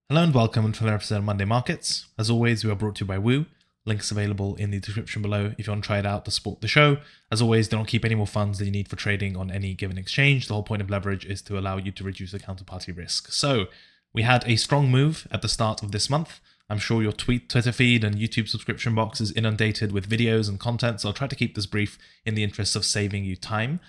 Hello and welcome to another episode of Monday Markets. As always, we are brought to you by Woo. Links available in the description below if you want to try it out to support the show. As always, don't keep any more funds than you need for trading on any given exchange. The whole point of leverage is to allow you to reduce the counterparty risk. So we had a strong move at the start of this month. I'm sure your Twitter feed and YouTube subscription box is inundated with videos and content, so I'll try to keep this brief in the interest of saving you time.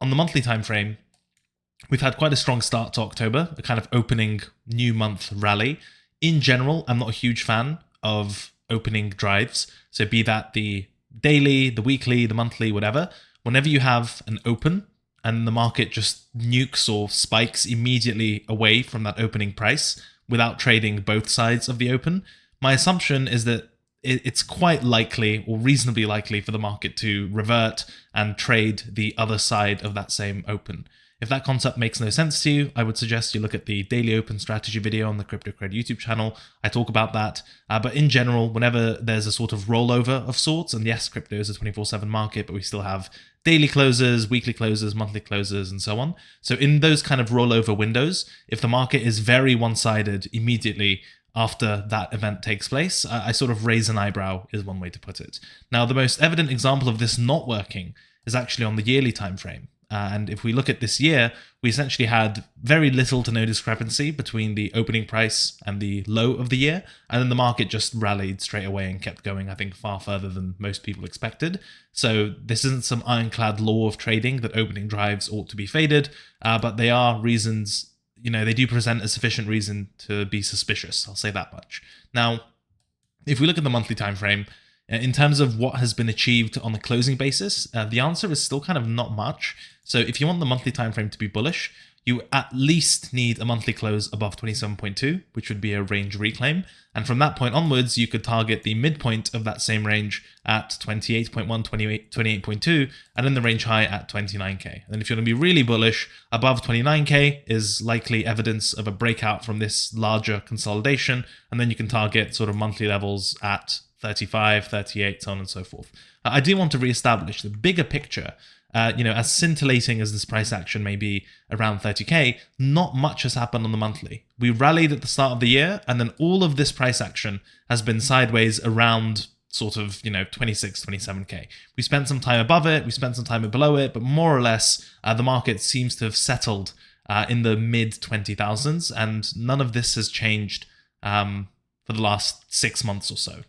On the monthly time frame, we've had quite a strong start to October, a kind of opening new month rally. In general, I'm not a huge fan of opening drives. So be that the daily, the weekly, the monthly, whatever. Whenever you have an open and the market just nukes or spikes immediately away from that opening price without trading both sides of the open, my assumption is that it's quite likely or reasonably likely for the market to revert and trade the other side of that same open. If that concept makes no sense to you, I would suggest you look at the daily open strategy video on the CryptoCred YouTube channel. I talk about that. But in general, whenever there's a sort of rollover of sorts, and yes, crypto is a 24/7 market, but we still have daily closes, weekly closes, monthly closes, and so on. So in those kind of rollover windows, if the market is very one-sided immediately after that event takes place, I sort of raise an eyebrow is one way to put it. Now, the most evident example of this not working is actually on the yearly time frame. And if we look at this year, we essentially had very little to no discrepancy between the opening price and the low of the year. And then the market just rallied straight away and kept going, I think, far further than most people expected. So this isn't some ironclad law of trading that opening drives ought to be faded, but they are reasons, they do present a sufficient reason to be suspicious. I'll say that much. Now, if we look at the monthly time frame, in terms of what has been achieved on the closing basis, the answer is still kind of not much. So if you want the monthly time frame to be bullish, you at least need a monthly close above 27.2, which would be a range reclaim. And from that point onwards, you could target the midpoint of that same range at 28.1, 28.2, and then the range high at 29K. And if you want to be really bullish, above 29K is likely evidence of a breakout from this larger consolidation. And then you can target sort of monthly levels at 35, 38, so on and so forth. I do want to reestablish the bigger picture. As scintillating as this price action may be around 30K, not much has happened on the monthly. We rallied at the start of the year, and then all of this price action has been sideways around sort of, 26, 27K. We spent some time above it, we spent some time below it, but more or less, the market seems to have settled in the mid 20,000s, and none of this has changed for the last 6 months or so.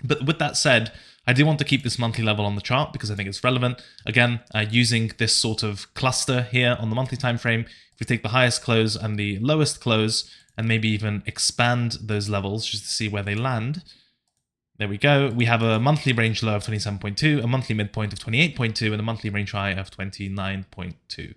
But with that said, I do want to keep this monthly level on the chart because I think it's relevant. Again, using this sort of cluster here on the monthly time frame, if we take the highest close and the lowest close and maybe even expand those levels just to see where they land. There we go. We have a monthly range low of 27.2, a monthly midpoint of 28.2, and a monthly range high of 29.2.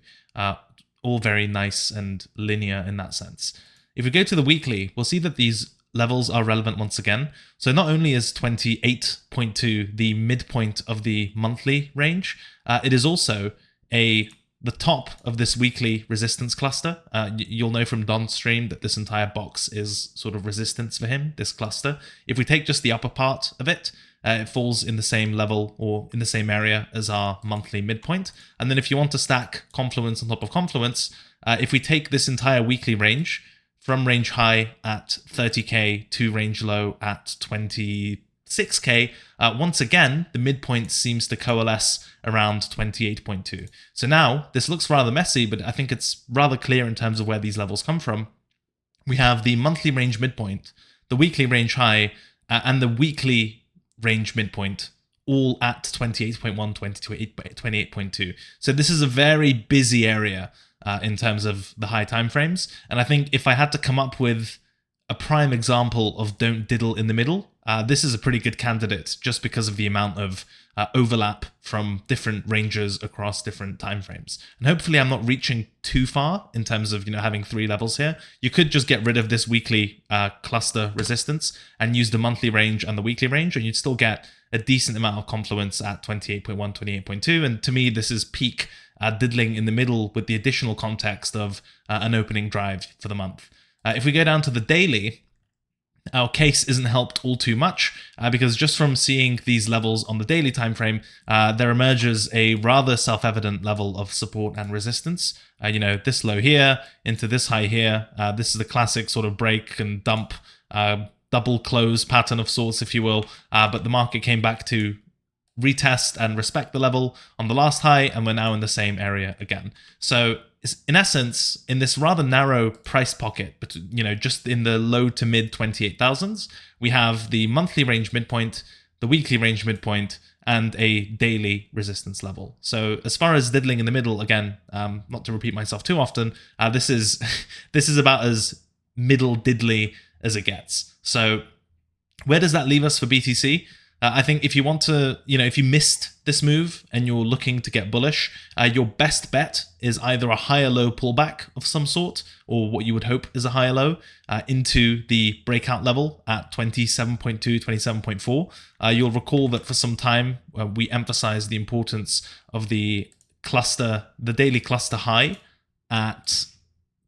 All very nice and linear in that sense. If we go to the weekly, we'll see that these levels are relevant once again. So not only is 28.2 the midpoint of the monthly range, it is also the top of this weekly resistance cluster. You'll know from Don's stream that this entire box is sort of resistance for him, this cluster. If we take just the upper part of it, it falls in the same level or in the same area as our monthly midpoint. And then if you want to stack confluence on top of confluence, if we take this entire weekly range, from range high at 30K to range low at 26K, once again, the midpoint seems to coalesce around 28.2. So now, this looks rather messy, but I think it's rather clear in terms of where these levels come from. We have the monthly range midpoint, the weekly range high, and the weekly range midpoint, all at 28.1, 28.2. So this is a very busy area in terms of the high time frames. And I think if I had to come up with a prime example of don't diddle in the middle, this is a pretty good candidate just because of the amount of overlap from different ranges across different time frames. And hopefully I'm not reaching too far in terms of having 3 levels here. You could just get rid of this weekly cluster resistance and use the monthly range and the weekly range, and you'd still get a decent amount of confluence at 28.1, 28.2. And to me, this is peak diddling in the middle with the additional context of an opening drive for the month. If we go down to the daily, our case isn't helped all too much because just from seeing these levels on the daily time frame, there emerges a rather self-evident level of support and resistance. This low here into this high here. This is the classic sort of break and dump, double close pattern of sorts, if you will. But the market came back to retest and respect the level on the last high, and we're now in the same area again. So in essence, in this rather narrow price pocket, but just in the low to mid 28,000s, we have the monthly range midpoint, the weekly range midpoint, and a daily resistance level. So as far as diddling in the middle, again, not to repeat myself too often, this is about as middle diddly as it gets. So where does that leave us for BTC? I think if you want to, if you missed this move and you're looking to get bullish, your best bet is either a higher low pullback of some sort, or what you would hope is a higher low, into the breakout level at 27.2, 27.4. You'll recall that for some time, we emphasized the importance of the daily cluster high at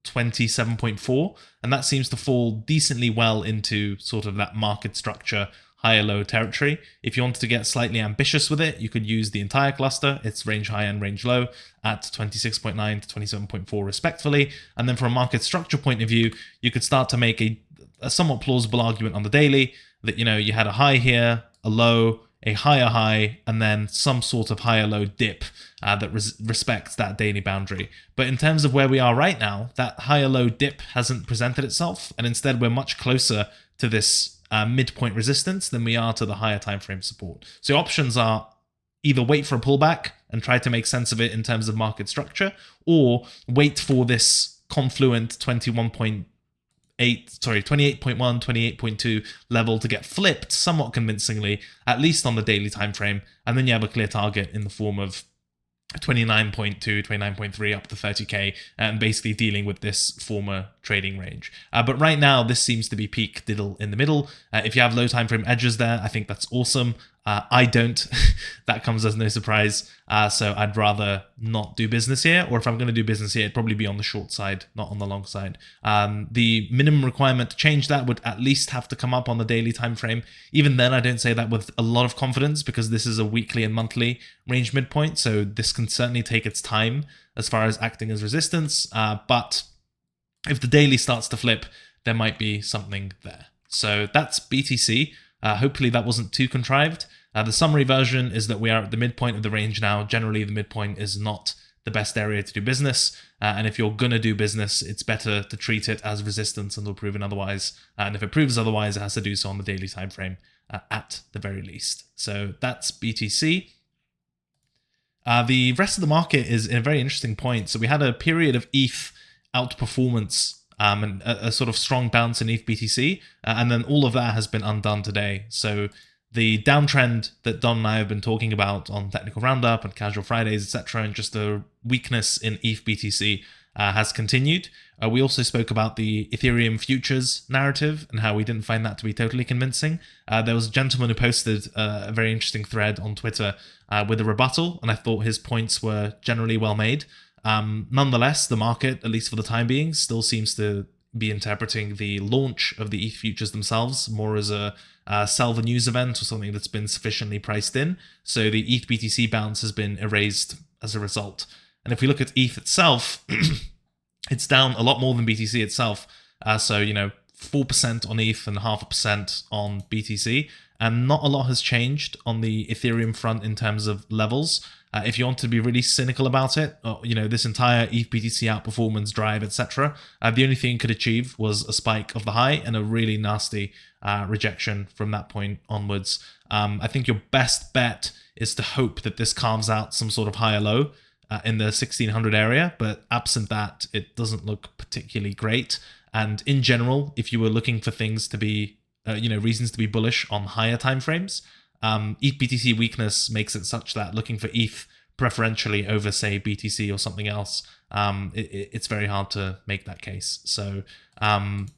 27.4, and that seems to fall decently well into sort of that market structure higher low territory. If you wanted to get slightly ambitious with it, you could use the entire cluster, its range high and range low, at 26.9 to 27.4 respectively. And then from a market structure point of view, you could start to make a somewhat plausible argument on the daily that you had a high here, a low, a higher high, and then some sort of higher low dip that respects that daily boundary. But in terms of where we are right now, that higher low dip hasn't presented itself, and instead we're much closer to this midpoint resistance than we are to the higher time frame support. So options are either wait for a pullback and try to make sense of it in terms of market structure, or wait for this confluent 28.1, 28.2 level to get flipped somewhat convincingly, at least on the daily time frame, and then you have a clear target in the form of 29.2, 29.3 up to 30k, and basically dealing with this former trading range. But right now, this seems to be peak diddle in the middle. If you have low time frame edges there, I think that's awesome. I don't. That comes as no surprise. So I'd rather not do business here, or if I'm going to do business here, it'd probably be on the short side, not on the long side. The minimum requirement to change that would at least have to come up on the daily time frame. Even then, I don't say that with a lot of confidence because this is a weekly and monthly range midpoint, so this can certainly take its time as far as acting as resistance. But if the daily starts to flip, there might be something there. So that's BTC. Hopefully that wasn't too contrived. The summary version is that we are at the midpoint of the range now. Generally, the midpoint is not the best area to do business. And if you're going to do business, it's better to treat it as resistance until proven otherwise. And if it proves otherwise, it has to do so on the daily time frame at the very least. So that's BTC. The rest of the market is in a very interesting point. So we had a period of ETH outperformance and a sort of strong bounce in ETH BTC, and then all of that has been undone today. So the downtrend that Don and I have been talking about on Technical Roundup and Casual Fridays, etc., and just the weakness in ETH BTC has continued. We also spoke about the Ethereum futures narrative and how we didn't find that to be totally convincing. There was a gentleman who posted a very interesting thread on Twitter with a rebuttal, and I thought his points were generally well made. Nonetheless, the market, at least for the time being, still seems to be interpreting the launch of the ETH futures themselves more as a sell the news event or something that's been sufficiently priced in. So the ETH BTC bounce has been erased as a result. And if we look at ETH itself, it's down a lot more than BTC itself. So 4% on ETH and 0.5% on BTC. And not a lot has changed on the Ethereum front in terms of levels. If you want to be really cynical about it, this entire ETH BTC outperformance drive, etc., the only thing it could achieve was a spike of the high and a really nasty rejection from that point onwards. I think your best bet is to hope that this carves out some sort of higher low in the 1600 area, but absent that, it doesn't look particularly great. And in general, if you were looking for things to be, reasons to be bullish on higher timeframes, ETH BTC weakness makes it such that looking for ETH preferentially over, say, BTC or something else, it's very hard to make that case. So ETH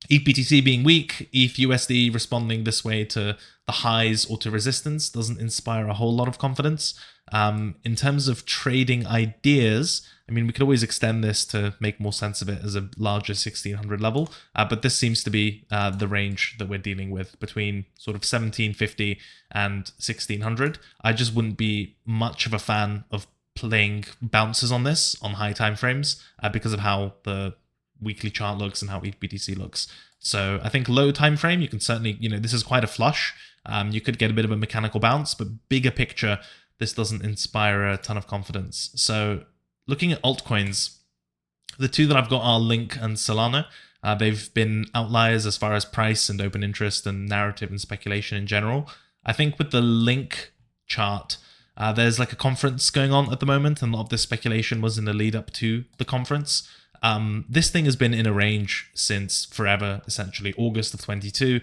BTC being weak, ETH USD responding this way to the highs or to resistance doesn't inspire a whole lot of confidence. In terms of trading ideas, I mean, we could always extend this to make more sense of it as a larger 1600 level, but this seems to be the range that we're dealing with between sort of 1750 and 1600. I just wouldn't be much of a fan of playing bounces on this on high time frames because of how the weekly chart looks and how BTC looks. So I think low time frame, you can certainly, this is quite a flush. You could get a bit of a mechanical bounce, but bigger picture, this doesn't inspire a ton of confidence. So looking at altcoins, the two that I've got are Link and Solana. They've been outliers as far as price and open interest and narrative and speculation in general. I think with the Link chart, there's like a conference going on at the moment, and a lot of this speculation was in the lead up to the conference. This thing has been in a range since forever, essentially August of 22,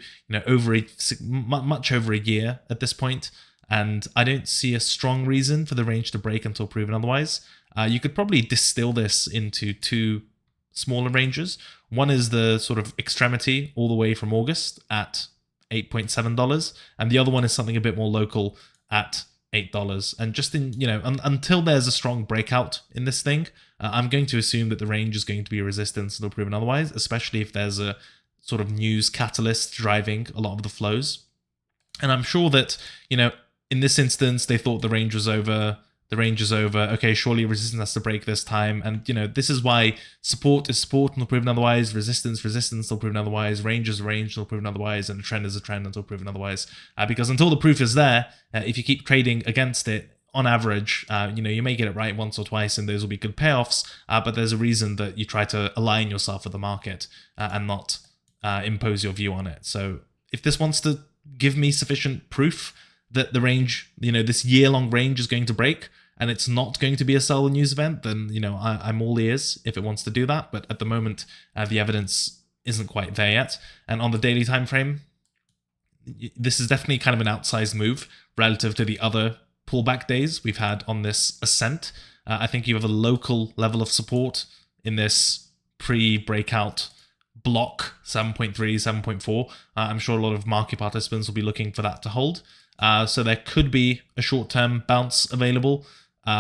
much over a year at this point, and I don't see a strong reason for the range to break until proven otherwise. You could probably distill this into two smaller ranges. One is the sort of extremity all the way from August at $8.7, and the other one is something a bit more local at $8. And just in, until there's a strong breakout in this thing, I'm going to assume that the range is going to be a resistance until proven otherwise, especially if there's a sort of news catalyst driving a lot of the flows. And I'm sure that, in this instance, they thought the range was over. The range is over. Okay, surely resistance has to break this time. And, this is why support is support until proven otherwise, resistance until proven otherwise, range is range until proven otherwise, and a trend is a trend until proven otherwise. Because until the proof is there, if you keep trading against it, on average, you may get it right once or twice and those will be good payoffs, but there's a reason that you try to align yourself with the market and not impose your view on it. So if this wants to give me sufficient proof that the range, this year-long range is going to break and it's not going to be a sell news event, then, I'm all ears if it wants to do that. But at the moment, the evidence isn't quite there yet. And on the daily time frame, this is definitely kind of an outsized move relative to the other pullback days we've had on this ascent. I think you have a local level of support in this pre-breakout block, 7.3, 7.4. I'm sure a lot of market participants will be looking for that to hold. So there could be a short-term bounce available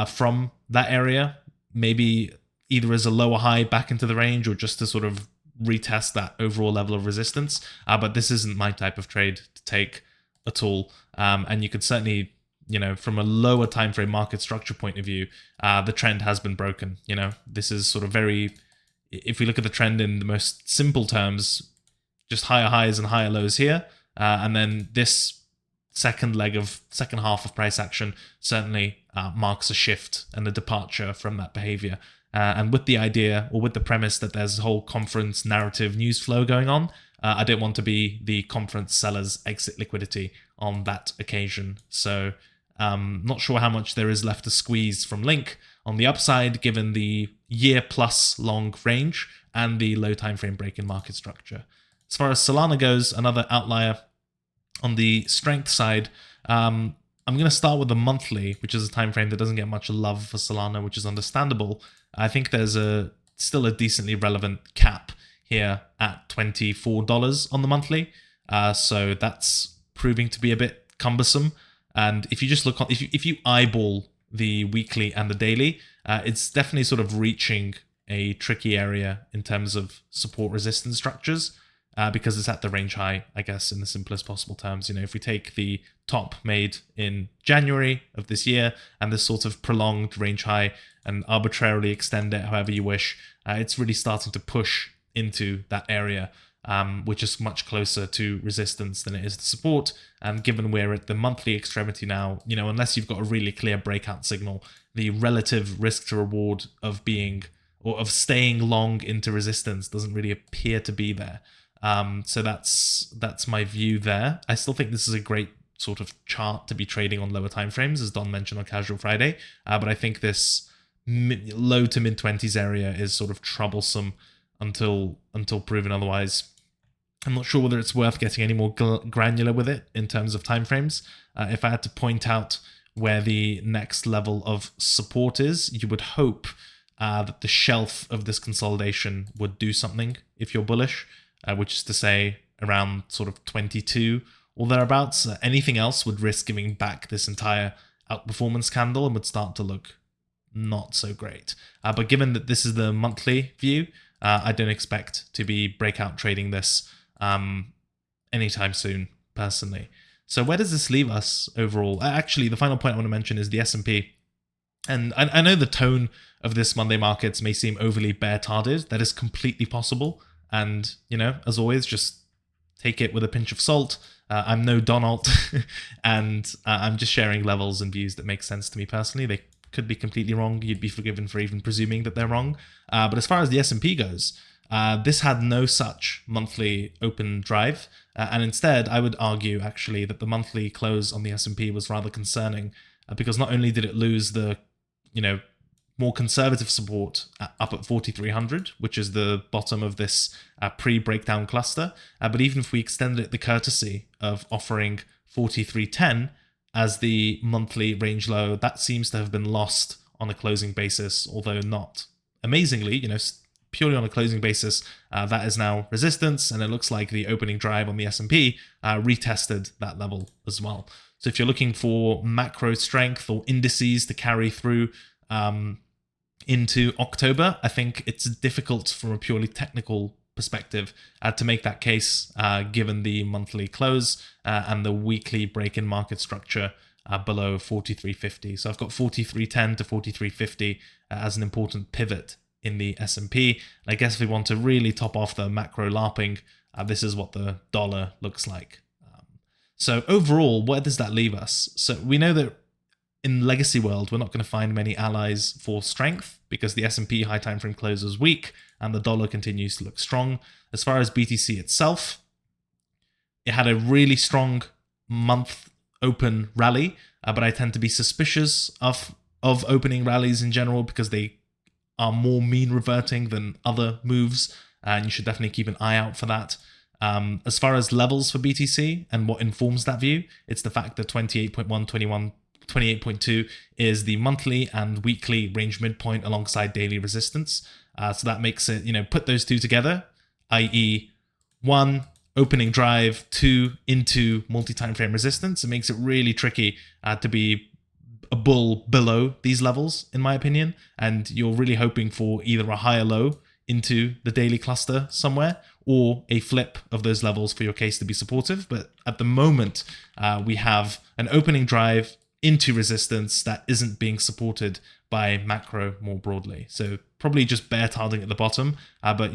from that area, maybe either as a lower high back into the range or just to sort of retest that overall level of resistance. But this isn't my type of trade to take at all. And you could certainly, from a lower time frame market structure point of view, the trend has been broken. This is sort of if we look at the trend in the most simple terms, just higher highs and higher lows here. And then this second half of price action certainly marks a shift and a departure from that behavior. And with the idea or with the premise that there's a whole conference narrative news flow going on, I don't want to be the conference seller's exit liquidity on that occasion. So not sure how much there is left to squeeze from Link on the upside, given the year-plus long range and the low time frame break in market structure. As far as Solana goes, another outlier on the strength side, I'm going to start with the monthly, which is a time frame that doesn't get much love for Solana, which is understandable. I think there's still a decently relevant cap here at $24 on the monthly. So that's proving to be a bit cumbersome. And if you just look on, if you eyeball the weekly and the daily, it's definitely sort of reaching a tricky area in terms of support resistance structures, because it's at the range high, I guess, in the simplest possible terms. If we take the top made in January of this year and this sort of prolonged range high and arbitrarily extend it however you wish, it's really starting to push into that area, which is much closer to resistance than it is to support. And given we're at the monthly extremity now, unless you've got a really clear breakout signal, the relative risk to reward of staying long into resistance doesn't really appear to be there. So that's my view there. I still think this is a great sort of chart to be trading on lower timeframes, as Don mentioned on Casual Friday. But I think this low to mid 20s area is sort of troublesome until proven otherwise. I'm not sure whether it's worth getting any more granular with it in terms of timeframes. If I had to point out where the next level of support is, you would hope that the shelf of this consolidation would do something if you're bullish, which is to say around sort of 22 or thereabouts. Anything else would risk giving back this entire outperformance candle and would start to look not so great. But given that this is the monthly view, I don't expect to be breakout trading this anytime soon, personally. So where does this leave us overall? Actually, the final point I want to mention is the S&P. And I know the tone of this Monday markets may seem overly bear-tarded. That is completely possible. And, as always, just take it with a pinch of salt. I'm no DonAlt, and I'm just sharing levels and views that make sense to me personally. They could be completely wrong. You'd be forgiven for even presuming that they're wrong. But as far as the S&P goes, this had no such monthly open drive. And instead, I would argue, actually, that the monthly close on the S&P was rather concerning because not only did it lose the more conservative support up at 4,300, which is the bottom of this pre-breakdown cluster. But even if we extended it the courtesy of offering 4,310 as the monthly range low, that seems to have been lost on a closing basis, although not amazingly, purely on a closing basis, that is now resistance, and it looks like the opening drive on the S&P retested that level as well. So if you're looking for macro strength or indices to carry through into October, I think it's difficult from a purely technical perspective to make that case given the monthly close and the weekly break-in market structure below 43.50. So I've got 43.10 to 43.50 as an important pivot in the S&P. And I guess if we want to really top off the macro LARPing, this is what the dollar looks like. So overall, where does that leave us? So we know that in legacy world, we're not going to find many allies for strength because the S&P high time frame close is weak and the dollar continues to look strong. As far as BTC itself, it had a really strong month open rally, but I tend to be suspicious of opening rallies in general because they are more mean reverting than other moves, and you should definitely keep an eye out for that. As far as levels for BTC and what informs that view, it's the fact that 28.1, 28.2 is the monthly and weekly range midpoint alongside daily resistance. So that makes it, put those two together, i.e. 1, opening drive, 2, into multi-time frame resistance. It makes it really tricky to be a bull below these levels, in my opinion. And you're really hoping for either a higher low into the daily cluster somewhere or a flip of those levels for your case to be supportive. But at the moment, we have an opening drive into resistance that isn't being supported by macro more broadly. So probably just bear tarding at the bottom. But,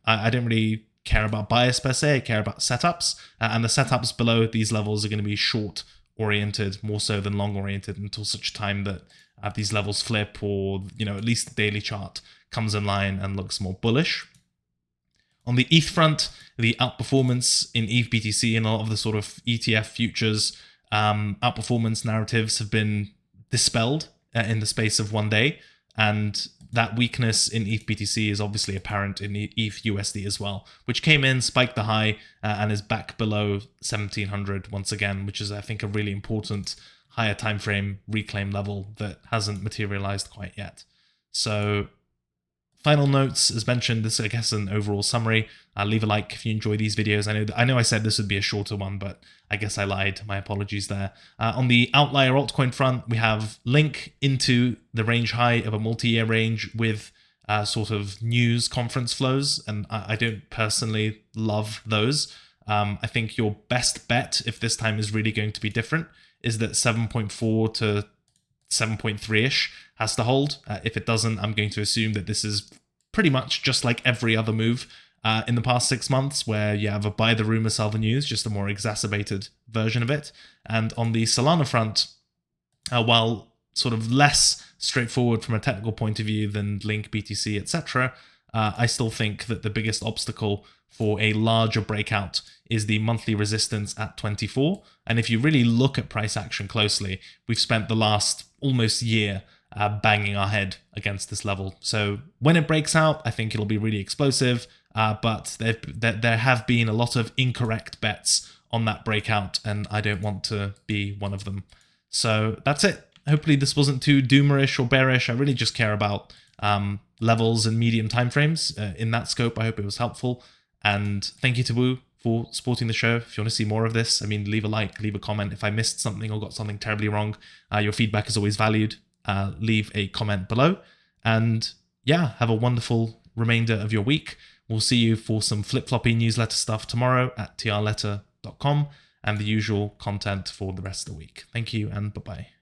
I don't really care about bias per se. I care about setups. And the setups below these levels are going to be short oriented more so than long oriented until such time that these levels flip or, at least the daily chart comes in line and looks more bullish. On the ETH front, the outperformance in ETH BTC and a lot of the sort of ETF futures outperformance narratives have been dispelled in the space of one day. And that weakness in ETH BTC is obviously apparent in ETH USD as well, which came in, spiked the high, and is back below 1700 once again, which is, I think, a really important higher time frame reclaim level that hasn't materialized quite yet. So final notes, as mentioned, this is, I guess, an overall summary. Leave a like if you enjoy these videos. I know I said this would be a shorter one, but I guess I lied. My apologies there. On the outlier altcoin front, we have Link into the range high of a multi-year range with sort of news conference flows, and I don't personally love those. I think your best bet, if this time is really going to be different, is that 7.4 to 7.3-ish has to hold. If it doesn't, I'm going to assume that this is pretty much just like every other move in the past 6 months, where you have a buy the rumor, sell the news, just a more exacerbated version of it. And on the Solana front, while sort of less straightforward from a technical point of view than Link, BTC, etc., I still think that the biggest obstacle for a larger breakout is the monthly resistance at 24. And if you really look at price action closely, we've spent the last almost year banging our head against this level. So when it breaks out, I think it'll be really explosive, but there have been a lot of incorrect bets on that breakout, and I don't want to be one of them. So that's it. Hopefully this wasn't too doomerish or bearish. I really just care about levels and medium timeframes. In that scope, I hope it was helpful. And thank you to Woo for supporting the show. If you want to see more of this, I mean, leave a like, leave a comment. If I missed something or got something terribly wrong, your feedback is always valued. Leave a comment below. And yeah, have a wonderful remainder of your week. We'll see you for some flip-floppy newsletter stuff tomorrow at trletter.com and the usual content for the rest of the week. Thank you and bye-bye.